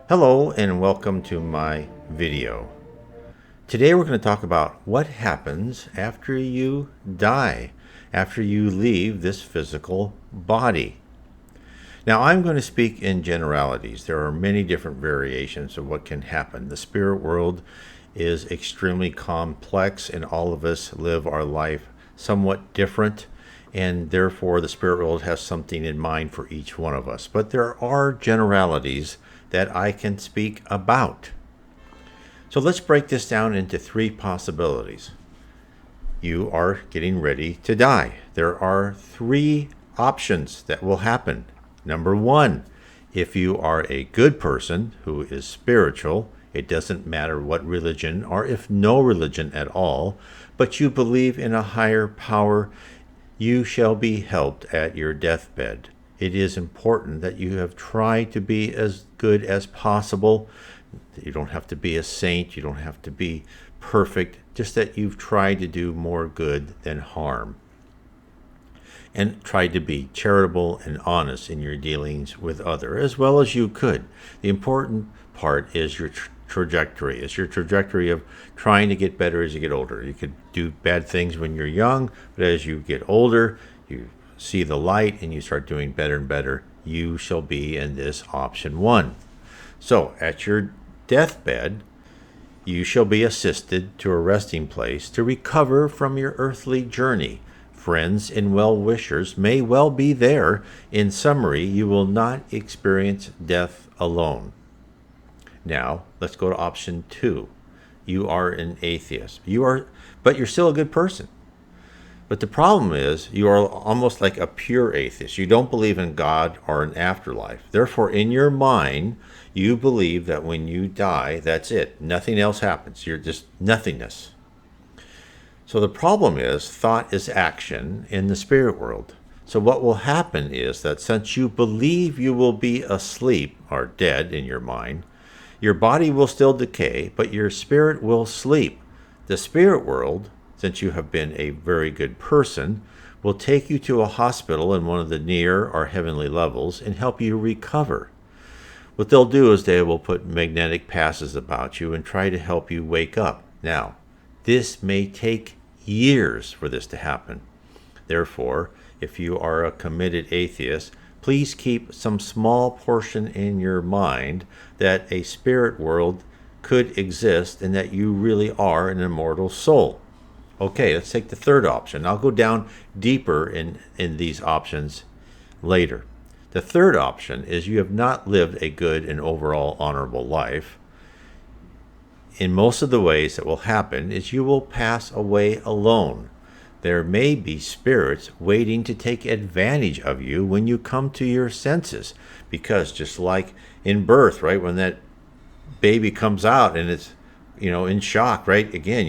Hello and welcome to my video. Today we're going to talk about what happens after you die, after you leave this physical body. Now I'm going to speak in generalities. There are many different variations of what can happen. The spirit world is extremely complex and all of us live our life somewhat different, and therefore the spirit world has something in mind for each one of us. But there are generalities that I can speak about. So let's break this down into three possibilities. You are getting ready to die. There are three options that will happen. Number one, if you are a good person who is spiritual, it doesn't matter what religion or if no religion at all, but you believe in a higher power, you shall be helped at your deathbed. It is important that you have tried to be as good as possible. You don't have to be a saint, you don't have to be perfect, just that you've tried to do more good than harm. And tried to be charitable and honest in your dealings with others as well as you could. The important part is your trajectory. It's your trajectory of trying to get better as you get older. You could do bad things when you're young, but as you get older, you see the light and you start doing better and better. You shall be in this option one. So at your deathbed, you shall be assisted to a resting place to recover from your earthly journey. Friends and well-wishers may well be there. In summary, you will not experience death alone. Now, let's go to option two. You are an atheist. But you're still a good person. But the problem is you are almost like a pure atheist. You don't believe in God or an afterlife. Therefore, in your mind, you believe that when you die, that's it. Nothing else happens. You're just nothingness. So the problem is thought is action in the spirit world. So what will happen is that since you believe you will be asleep or dead in your mind, your body will still decay, but your spirit will sleep. The spirit world, since you have been a very good person, will take you to a hospital in one of the near or heavenly levels and help you recover. What they'll do is they will put magnetic passes about you and try to help you wake up. Now, this may take years for this to happen. Therefore, if you are a committed atheist, please keep some small portion in your mind that a spirit world could exist and that you really are an immortal soul. Okay, let's take the third option. I'll go down deeper in these options later. The third option is you have not lived a good and overall honorable life. In most of the ways that will happen is you will pass away alone. There may be spirits waiting to take advantage of you when you come to your senses. Because just like in birth, right, when that baby comes out and it's, in shock, right? Again,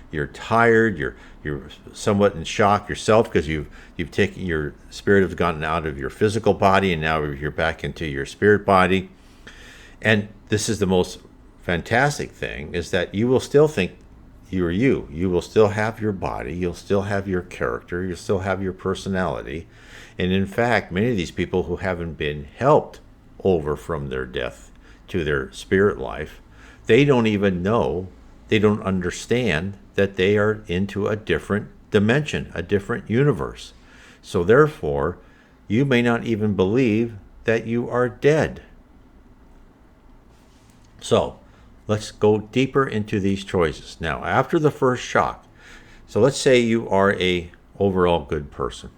you're tired, you're somewhat in shock yourself because you've taken, your spirit has gotten out of your physical body and now you're back into your spirit body. And this is the most fantastic thing, is that you will still think you're you. You will still have your body, you'll still have your character, you'll still have your personality. And in fact, many of these people who haven't been helped over from their death to their spirit life, they don't even know, they don't understand that they are into a different dimension, a different universe. So therefore, you may not even believe that you are dead. So, let's go deeper into these choices. Now, after the first shock, so let's say you are a overall good person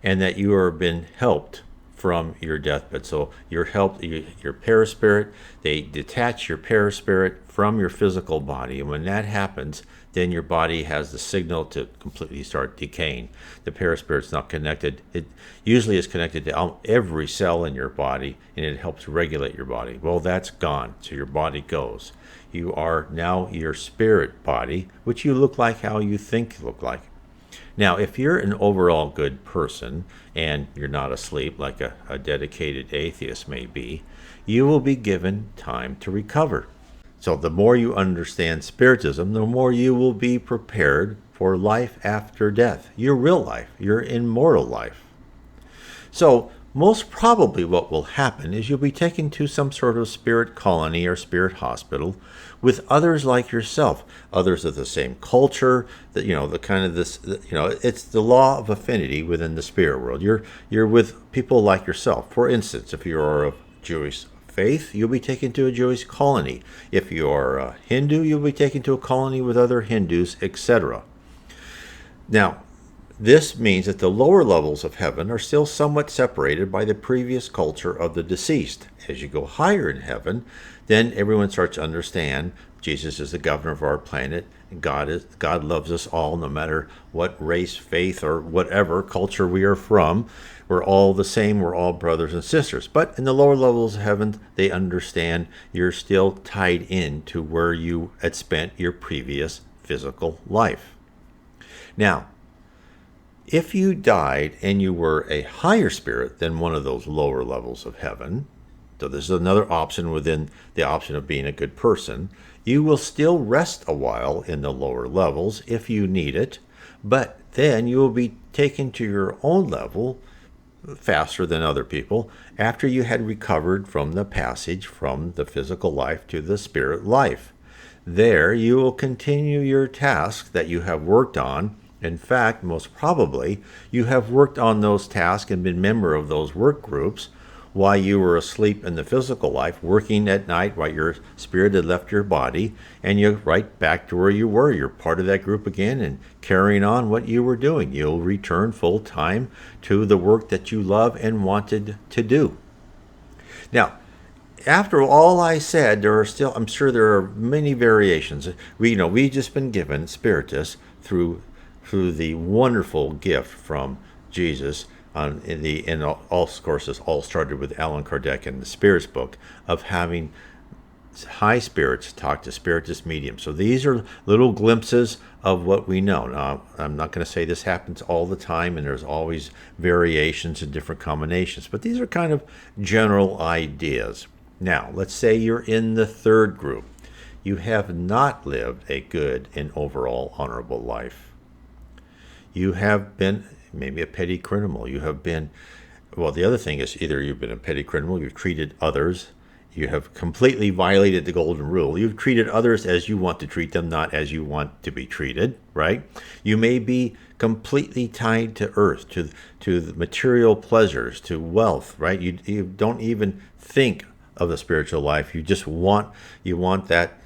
and that you have been helped from your deathbed. So you're helped, your paraspirit, they detach your paraspirit from your physical body. And when that happens, then your body has the signal to completely start decaying. The paraspirit's not connected. It usually is connected to every cell in your body, and it helps regulate your body. Well, that's gone, so your body goes. You are now your spirit body, which you look like how you think you look like. Now, if you're an overall good person and you're not asleep like a dedicated atheist may be, you will be given time to recover. So the more you understand Spiritism, the more you will be prepared for life after death, your real life, your immortal life. So most probably what will happen is you'll be taken to some sort of spirit colony or spirit hospital with others like yourself, others of the same culture, that the kind of this, it's the law of affinity within the spirit world. You're with people like yourself. For instance, if you are of Jewish faith, you'll be taken to a Jewish colony. If you are a Hindu, you'll be taken to a colony with other Hindus, etc. Now, this means that the lower levels of heaven are still somewhat separated by the previous culture of the deceased. As you go higher in heaven, then everyone starts to understand Jesus is the governor of our planet. God loves us all, no matter what race, faith, or whatever culture we are from. We're all the same. We're all brothers and sisters. But in the lower levels of heaven, they understand you're still tied in to where you had spent your previous physical life. Now, if you died and you were a higher spirit than one of those lower levels of heaven, so this is another option within the option of being a good person, you will still rest a while in the lower levels if you need it, but then you will be taken to your own level faster than other people after you had recovered from the passage from the physical life to the spirit life. There you will continue your tasks that you have worked on. In fact, most probably, you have worked on those tasks and been a member of those work groups while you were asleep in the physical life, working at night while your spirit had left your body, and you're right back to where you were. You're part of that group again and carrying on what you were doing. You'll return full time to the work that you love and wanted to do. Now, after all I said, there are still, I'm sure there are many variations. We've just been given, Spiritists, through the wonderful gift from Jesus, in all courses, all started with Allan Kardec in the Spirits book, of having high spirits talk to Spiritist mediums. So these are little glimpses of what we know. Now, I'm not going to say this happens all the time, and there's always variations and different combinations, but these are kind of general ideas. Now, let's say you're in the third group. You have not lived a good and overall honorable life. You have been maybe a petty criminal. You have been, well, the other thing is either you've been a petty criminal, you've treated others, you have completely violated the golden rule. You've treated others as you want to treat them, not as you want to be treated, right? You may be completely tied to earth, to the material pleasures, to wealth, right? You don't even think of the spiritual life. You just want that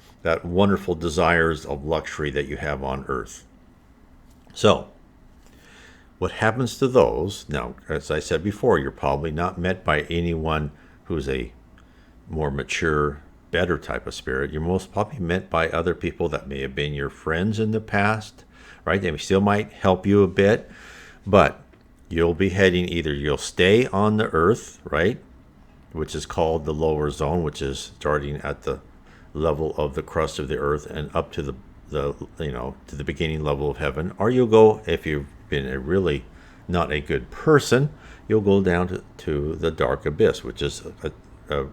wonderful desires of luxury that you have on earth. So, what happens to those? Now, as I said before, you're probably not met by anyone who's a more mature, better type of spirit. You're most probably met by other people that may have been your friends in the past, right? They still might help you a bit, but you'll be heading you'll stay on the earth, right? Which is called the lower zone, which is starting at the level of the crust of the earth and up to the beginning level of heaven. Or you'll go, if you've been really not a good person, you'll go down to the dark abyss, which is a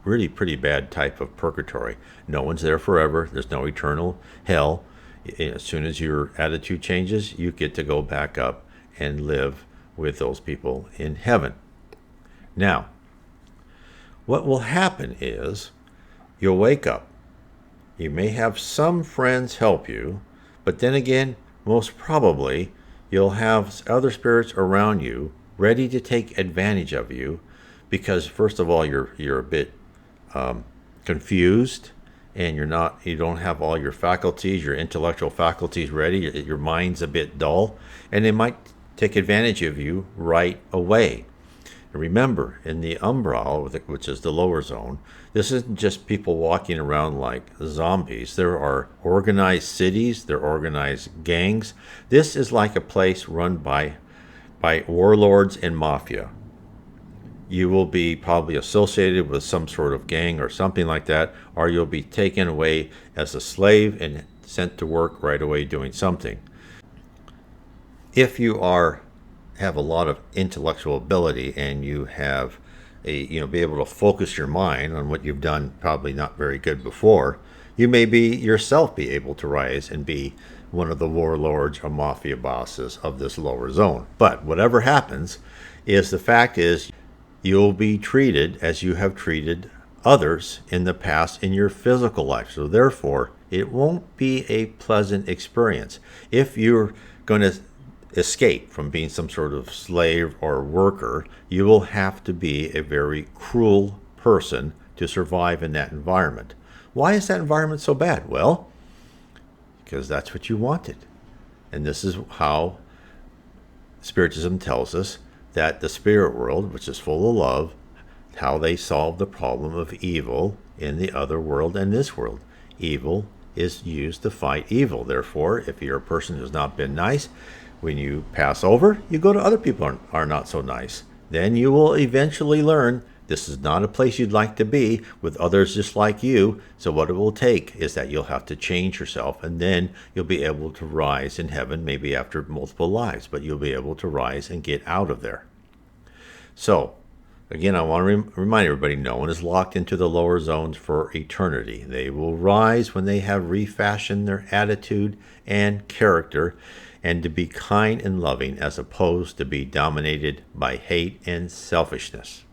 really pretty bad type of purgatory. No one's there forever. There's no eternal hell. As soon as your attitude changes, you get to go back up and live with those people in heaven. Now, what will happen is you'll wake up. You may have some friends help you, but then again, most probably, you'll have other spirits around you ready to take advantage of you because, first of all, you're a bit confused, and you don't have all your faculties, your intellectual faculties ready. Your mind's a bit dull, and they might take advantage of you right away. And remember, in the umbral, which is the lower zone, this isn't just people walking around like zombies. There are organized cities, there are organized gangs. This is like a place run by warlords and mafia. You will be probably associated with some sort of gang or something like that, or you'll be taken away as a slave and sent to work right away doing something. If you have a lot of intellectual ability and you have be able to focus your mind on what you've done probably not very good before, you may yourself be able to rise and be one of the warlords or mafia bosses of this lower zone. But whatever happens, the fact is you'll be treated as you have treated others in the past in your physical life. So therefore, it won't be a pleasant experience. If you're going to escape from being some sort of slave or worker, you will have to be a very cruel person to survive in that environment. Why is that environment so bad? Well, because that's what you wanted. And this is how Spiritism tells us that the spirit world, which is full of love, how they solve the problem of evil in the other world and this world. Evil is used to fight evil. Therefore, if you're a person who's not been nice, when you pass over, you go to other people who are not so nice. Then you will eventually learn this is not a place you'd like to be with others just like you. So what it will take is that you'll have to change yourself, and then you'll be able to rise in heaven, maybe after multiple lives, but you'll be able to rise and get out of there. So, again, I want to remind everybody, no one is locked into the lower zones for eternity. They will rise when they have refashioned their attitude and character, and to be kind and loving as opposed to be dominated by hate and selfishness.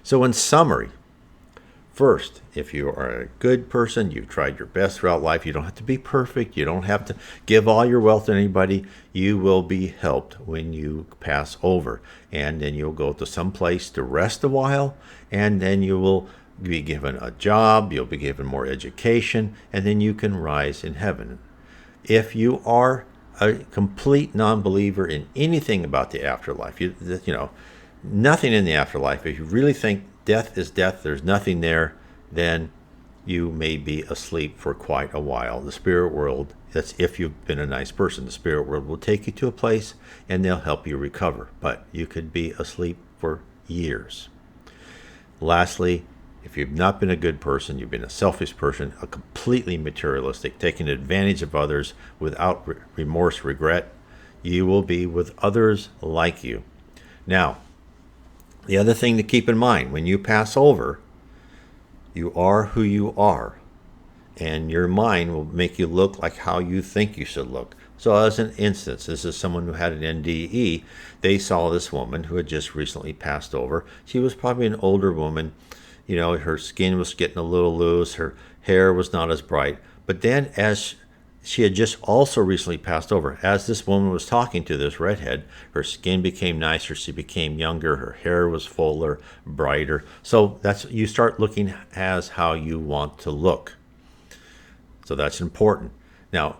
So in summary, first, if you are a good person, you've tried your best throughout life, you don't have to be perfect, you don't have to give all your wealth to anybody, you will be helped when you pass over. And then you'll go to some place to rest a while, and then you will be given a job, you'll be given more education, and then you can rise in heaven. If you are a complete non-believer in anything about the afterlife, you know, nothing in the afterlife, if you really think death is death, there's nothing there, then you may be asleep for quite a while. The spirit world, that's if you've been a nice person, the spirit world will take you to a place and they'll help you recover. But you could be asleep for years. Lastly, if you've not been a good person, you've been a selfish person, a completely materialistic, taking advantage of others without remorse, regret, you will be with others like you. Now, the other thing to keep in mind, when you pass over, you are who you are, and your mind will make you look like how you think you should look. So as an instance, this is someone who had an NDE. They saw this woman who had just recently passed over. She was probably an older woman. You know, her skin was getting a little loose. Her hair was not as bright. But then as she had just also recently passed over, as this woman was talking to this redhead, her skin became nicer, she became younger, her hair was fuller, brighter. So that's, you start looking as how you want to look. So that's important. Now,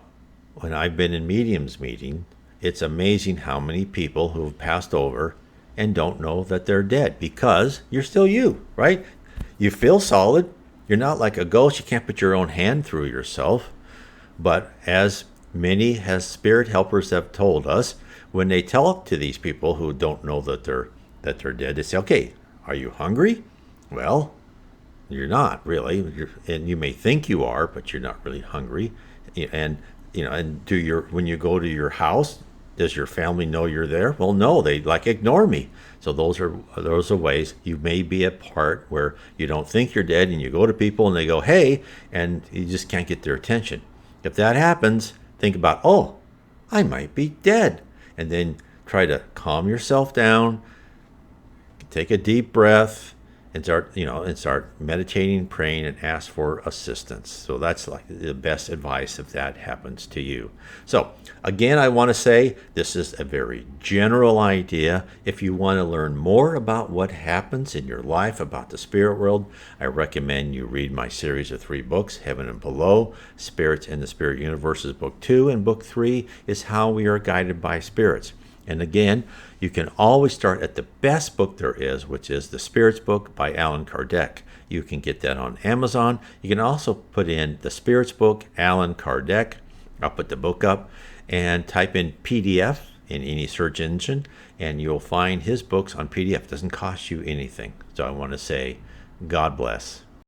when I've been in mediums meeting, it's amazing how many people who have passed over and don't know that they're dead, because you're still you, right? You feel solid. You're not like a ghost. You can't put your own hand through yourself. But as many as spirit helpers have told us, when they tell to these people who don't know that they're dead, they say, "Okay, are you hungry?" Well, you're not really, and you may think you are, but you're not really hungry. And and when you go to your house, does your family know you're there? Well, no, they ignore me. So those are ways you may be a part where you don't think you're dead, and you go to people and they go, "Hey," and you just can't get their attention. If that happens, think about, "Oh, I might be dead," and then try to calm yourself down, take a deep breath, and start meditating, praying, and ask for assistance. So that's like the best advice if that happens to you. So again, I want to say this is a very general idea. If you want to learn more about what happens in your life, about the spirit world, I recommend you read my series of 3 books, Heaven and Below, Spirits and the Spirit Universes, Book 2, and Book 3 is How We Are Guided by Spirits. And again, you can always start at the best book there is, which is The Spirits Book by Allan Kardec. You can get that on Amazon. You can also put in The Spirits Book, Allan Kardec. I'll put the book up and type in PDF in any search engine, and you'll find his books on PDF. It doesn't cost you anything. So I want to say, God bless.